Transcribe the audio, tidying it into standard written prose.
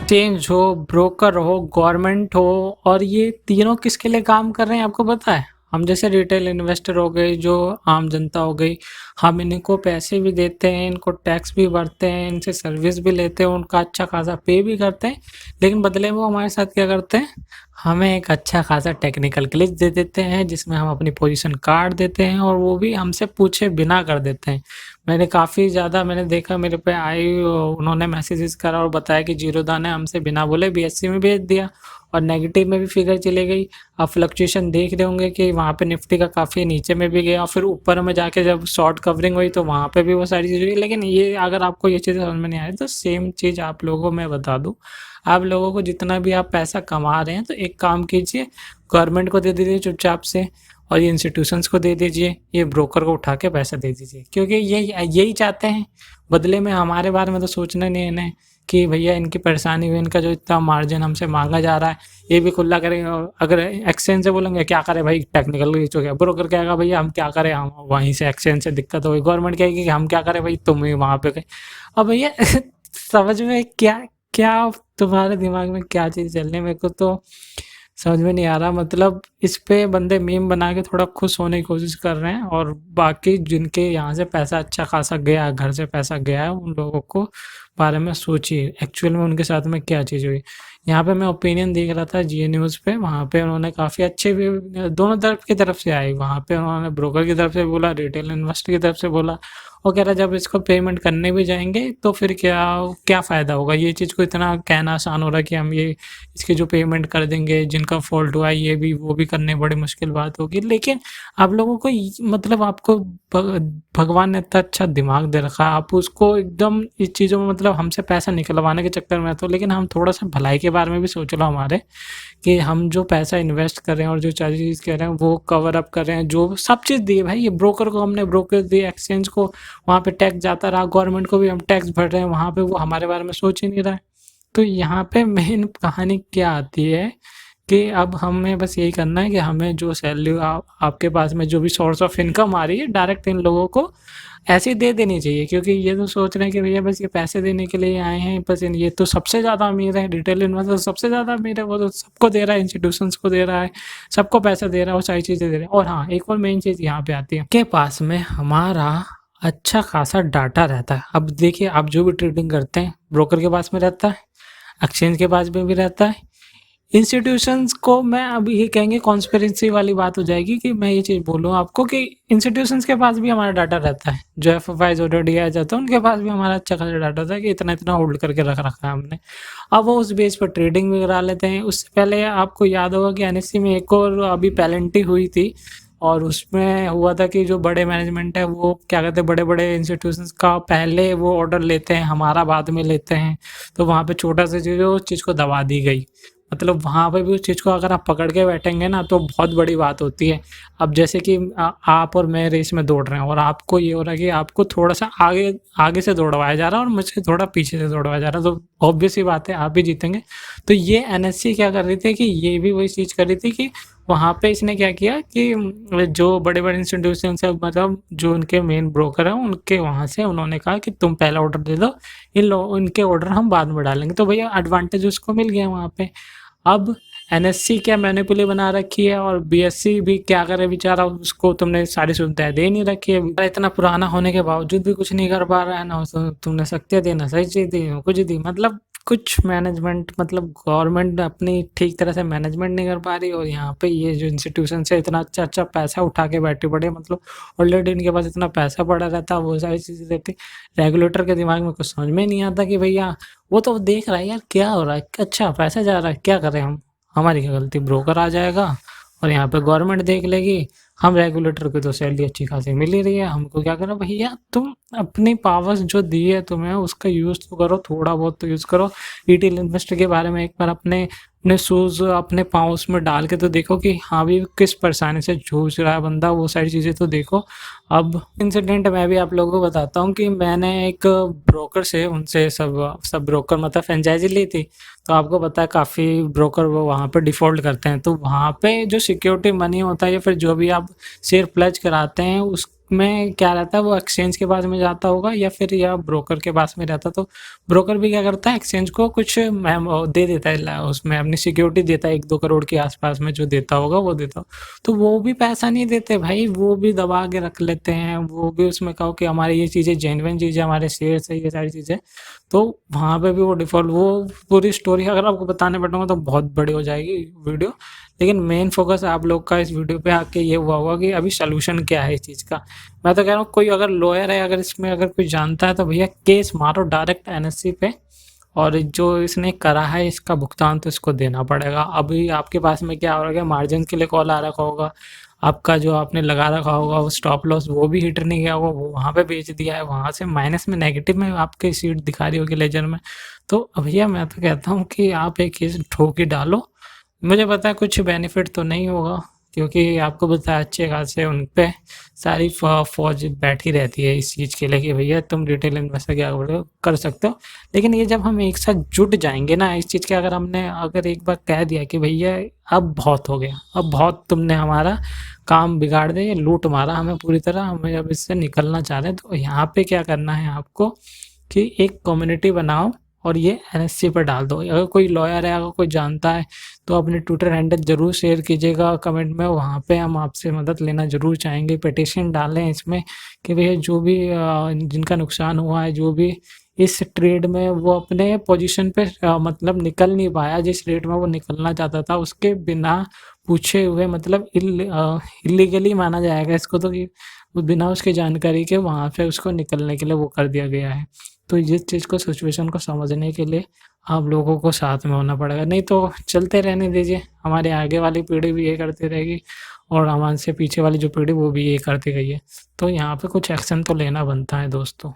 Exchange हो, broker हो, government हो, और ये तीनों किसके लिए काम कर रहे हैं आपको पता है? हम जैसे रिटेल इन्वेस्टर हो गए, जो आम जनता हो गई, हम इनको पैसे भी देते हैं, इनको टैक्स भी भरते हैं, इनसे सर्विस भी लेते हैं, उनका अच्छा खासा पे भी करते हैं, लेकिन बदले में वो हमारे साथ क्या करते हैं? हमें एक अच्छा खासा टेक्निकल ग्लिच दे देते हैं, जिसमें हम अपनी पोजीशन काट देते हैं, और वो भी हमसे पूछे बिना कर देते हैं। मैंने काफ़ी ज़्यादा मैंने देखा, मेरे पे आई, उन्होंने मैसेजेस करा और बताया कि जीरोधा ने हमसे बिना बोले बीएससी में भेज दिया, और नेगेटिव में भी फिगर चली गई। आप फ्लक्चुएशन देख रहे होंगे कि वहाँ पे निफ्टी का काफ़ी नीचे में भी गया, फिर ऊपर में जाके जब शॉर्ट कवरिंग हुई तो वहाँ पे भी वो सारी चीज़ें हुई। लेकिन ये अगर आपको ये चीज़ें समझ में नहीं आ रही तो सेम चीज़ आप लोगों को मैं बता दूँ, आप लोगों को जितना भी आप पैसा कमा रहे हैं तो एक काम कीजिए, गवर्नमेंट को दे दीजिए चुपचाप से, और ये इंस्टीट्यूशंस को दे दीजिए, ये ब्रोकर को उठा के पैसा दे दीजिए, क्योंकि ये यही चाहते हैं। बदले में हमारे बारे में तो सोचना नहीं है इन्हें कि भैया इनकी परेशानी हुई, इनका जो इतना मार्जिन हमसे मांगा जा रहा है ये भी खुला करें। अगर एक्सचेंज से बोलेंगे क्या करें भाई, टेक्निकल ग्लिच हो गया, ब्रोकर कहेगा भैया हम क्या करें, हम वहीं से एक्सचेंज से दिक्कत हो गई, गवर्नमेंट कहेगी कि हम क्या करें भाई, तुम ही वहाँ पे गए। अब भैया समझ में क्या क्या तुम्हारे दिमाग में क्या चीज़ चल रही है, मेरे को तो समझ में नहीं आ रहा। मतलब इस पे बंदे मीम बना के थोड़ा खुश होने की कोशिश कर रहे हैं, और बाकी जिनके यहाँ से पैसा अच्छा खासा गया, घर से पैसा गया है, उन लोगों को बारे में सोचिए एक्चुअल में उनके साथ में क्या चीज़ हुई। यहाँ पे मैं ओपिनियन देख रहा था जी न्यूज़ पे, वहाँ पे उन्होंने काफ़ी अच्छे भी दोनों तरफ की तरफ से आई, वहाँ पे उन्होंने ब्रोकर की तरफ से बोला, रिटेल इन्वेस्टर की तरफ से बोला, वो कह रहा जब इसको पेमेंट करने भी जाएंगे तो फिर क्या क्या फ़ायदा होगा। ये चीज़ को इतना कहना आसान हो रहा है कि हम ये इसकी जो पेमेंट कर देंगे, जिनका फॉल्ट हुआ है ये भी वो भी करने बड़ी मुश्किल बात होगी। लेकिन आप लोगों को मतलब आपको भगवान ने इतना अच्छा दिमाग दे रखा है, आप उसको एकदम इस चीज़ों में मतलब हमसे पैसा निकलवाने के चक्कर में तो, लेकिन हम थोड़ा सा भलाई के बारे में भी सोच लो हमारे, कि हम जो पैसा इन्वेस्ट कर रहे हैं और जो चार्जेस कह रहे हैं वो कवर अप कर रहे हैं, जो सब चीज़ दी है भाई, ये ब्रोकर को हमने ब्रोकर दी, एक्सचेंज को वहाँ पे टैक्स जाता रहा, गवर्नमेंट को भी हम टैक्स भर रहे हैं, वहाँ पे वो हमारे बारे में सोच ही नहीं रहा है। तो यहाँ पे मेन कहानी क्या आती है कि अब हमें बस यही करना है कि हमें जो सैलरी आपके पास में जो भी सोर्स ऑफ इनकम आ रही है डायरेक्ट इन लोगों को ऐसे ही दे देनी चाहिए, क्योंकि ये तो सोच रहे हैं कि भैया बस ये पैसे देने के लिए आए हैं, बस ये तो सबसे ज़्यादा अमीर है, रिटेल इन्वेस्टर सबसे ज़्यादा अमीर है, वो तो सबको दे रहा है, इंस्टीट्यूशंस को दे रहा है, सबको पैसा दे रहा है, वो सारी चीज़ें दे रहे हैं। और हाँ, एक और मेन चीज़ यहाँ पे आती है, के पास में हमारा अच्छा खासा डाटा रहता है। अब देखिए, आप जो भी ट्रेडिंग करते हैं ब्रोकर के पास में रहता है, एक्सचेंज के पास में भी रहता है, इंस्टीट्यूशंस को मैं अब ये कहेंगे कॉन्स्पिरेसी वाली बात हो जाएगी कि मैं ये चीज़ बोलूँ आपको कि इंस्टीट्यूशंस के पास भी हमारा डाटा रहता है, जो एफएफआईज ऑर्डर दिया जाता है उनके पास भी हमारा अच्छा खासा डाटा था कि इतना इतना होल्ड करके रख रखा है हमने। अब वो उस बेस पर ट्रेडिंग भी करा लेते हैं। उससे पहले आपको याद होगा कि एनएससी में एक और अभी पेनल्टी हुई थी, और उसमें हुआ था कि जो बड़े मैनेजमेंट है वो क्या कहते हैं, बड़े बड़े इंस्टीट्यूशंस का पहले वो ऑर्डर लेते हैं, हमारा बाद में लेते हैं, तो वहाँ पे छोटा सा चीज़ उस चीज़ को दबा दी गई। मतलब वहाँ पे भी उस चीज़ को अगर आप पकड़ के बैठेंगे ना तो बहुत बड़ी बात होती है। अब जैसे कि आप और मैं रेस में दौड़ रहे हैं, और आपको ये हो रहा है कि आपको थोड़ा सा आगे आगे से दौड़वाया जा रहा है और मुझे थोड़ा पीछे से दौड़वाया जा रहा है, तो ऑब्वियस सी बात है आप भी जीतेंगे। तो ये एनएससी क्या कर रही थी कि ये भी वही चीज़ कर रही थी कि वहाँ पे इसने क्या किया कि जो बड़े बड़े इंस्टीट्यूशन है, मतलब जो उनके मेन ब्रोकर हैं, उनके वहाँ से उन्होंने कहा कि तुम पहला ऑर्डर दे दो, इनके ऑर्डर हम बाद में डालेंगे। तो भैया एडवांटेज उसको मिल गया वहाँ पे। अब एनएससी क्या मैनिपुले बना रखी है, और बीएससी भी क्या करे बेचारा, उसको तुमने सारी सुविधाएं दे नहीं रखी है, इतना पुराना होने के बावजूद भी कुछ नहीं कर पा रहा है ना, तुमने शक्तियाँ दी ना सही चीज दी कुछ दी, मतलब कुछ मैनेजमेंट, मतलब गवर्नमेंट अपनी ठीक तरह से मैनेजमेंट नहीं कर पा रही, और यहाँ पे ये जो इंस्टीट्यूशन से इतना अच्छा अच्छा पैसा उठा के बैठे पड़े, मतलब ऑलरेडी इनके पास इतना पैसा पड़ा रहता है, वो सारी चीज़ें रहती, रेगुलेटर के दिमाग में कुछ समझ में नहीं आता कि भैया वो तो देख रहा है यार क्या हो रहा है, अच्छा पैसा जा रहा है, क्या करें हम, हमारी क्या गलती, ब्रोकर आ जाएगा और यहाँ पे गवर्नमेंट देख लेगी, हम रेगुलेटर को तो सैलरी अच्छी खासी मिल ही रही है, हमको क्या करो भैया, तुम अपनी पावर्स जो दी है तुम्हें उसका यूज़ तो करो, थोड़ा बहुत तो यूज़ करो। रिटेल इन्वेस्टर के बारे में एक बार अपने अपने शूज़ अपने पाँव उसमें डाल के तो देखो कि हाँ भी किस परेशानी से जूझ रहा है बंदा, वो सारी चीज़ें तो देखो। अब इंसिडेंट मैं भी आप लोगों को बताता हूँ कि मैंने एक ब्रोकर से, उनसे सब ब्रोकर मतलब फ्रेंचाइजी ली थी, तो आपको पता है काफ़ी ब्रोकर वो वहाँ पे डिफ़ॉल्ट करते हैं, तो वहाँ पे जो सिक्योरिटी मनी होता है या फिर जो भी आप शेयर प्लेज कराते हैं में क्या रहता है, वो एक्सचेंज के पास में जाता होगा या फिर या ब्रोकर के पास में रहता, तो ब्रोकर भी क्या करता है, एक्सचेंज को कुछ दे देता है, उसमें अपनी सिक्योरिटी देता है, 1-2 करोड़ के आसपास में जो देता होगा वो देता हो। तो वो भी पैसा नहीं देते भाई, वो भी दबा के रख लेते हैं, वो भी उसमें कहो कि हमारी ये चीज़ें जेन्युइन चीज़ें, हमारे शेयर है, ये सारी चीज़ें। तो वहाँ पे भी वो डिफ़ॉल्ट, वो पूरी स्टोरी अगर आपको बताने बैठूंगा तो बहुत बड़ी हो जाएगी वीडियो। लेकिन मेन फोकस आप लोग का इस वीडियो पे आके ये हुआ होगा कि अभी सोल्यूशन क्या है इस चीज़ का। मैं तो कह रहा हूँ कोई अगर लॉयर है, अगर इसमें अगर कोई जानता है तो भैया केस मारो डायरेक्ट एनएससी पे, और जो इसने करा है इसका भुगतान तो इसको देना पड़ेगा। अभी आपके पास में क्या हो रहा है, मार्जिन के लिए कॉल आ रखा होगा, आपका जो आपने लगा रखा होगा वो स्टॉप लॉस वो भी हिट नहीं गया होगा, वो वहाँ पे बेच दिया है, वहाँ से माइनस में नेगेटिव में आपकी सीट दिखा रही होगी लेजर में। तो भैया मैं तो कहता हूँ कि आप एक केस ठोक ही डालो। मुझे पता है कुछ बेनिफिट तो नहीं होगा, क्योंकि आपको पता है अच्छे खासे उन पे सारी फौज बैठी रहती है इस चीज़ के लिए कि भैया तुम रिटेल इन्वेस्टर क्या कर सकते हो। लेकिन ये जब हम एक साथ जुट जाएंगे ना इस चीज़ के, अगर हमने अगर एक बार कह दिया कि भैया अब बहुत हो गया, अब बहुत तुमने हमारा काम बिगाड़ दिया, लूट मारा हमें पूरी तरह, हमें अब इससे निकलना चाह रहे हैं, तो यहाँ पे क्या करना है आपको कि एक कम्युनिटी बनाओ और ये एनएससी पर डाल दो। अगर कोई लॉयर है, अगर कोई जानता है तो अपने ट्विटर हैंडल ज़रूर शेयर कीजिएगा कमेंट में, वहाँ पे हम आपसे मदद लेना ज़रूर चाहेंगे। पिटिशन डालें इसमें कि भैया जो भी जिनका नुकसान हुआ है, जो भी इस ट्रेड में वो अपने पोजीशन पे मतलब निकल नहीं पाया, जिस रेट में वो निकलना चाहता था उसके बिना पूछे हुए, मतलब इलीगली माना जाएगा इसको तो, कि बिना उसकी जानकारी के वहाँ पे उसको निकलने के लिए वो कर दिया गया है। तो इस चीज़ को, सिचुएशन को समझने के लिए आप लोगों को साथ में होना पड़ेगा, नहीं तो चलते रहने दीजिए, हमारे आगे वाली पीढ़ी भी ये करती रहेगी और हमारे से पीछे वाली जो पीढ़ी वो भी ये करती गई है। तो यहाँ पे कुछ एक्शन तो लेना बनता है दोस्तों।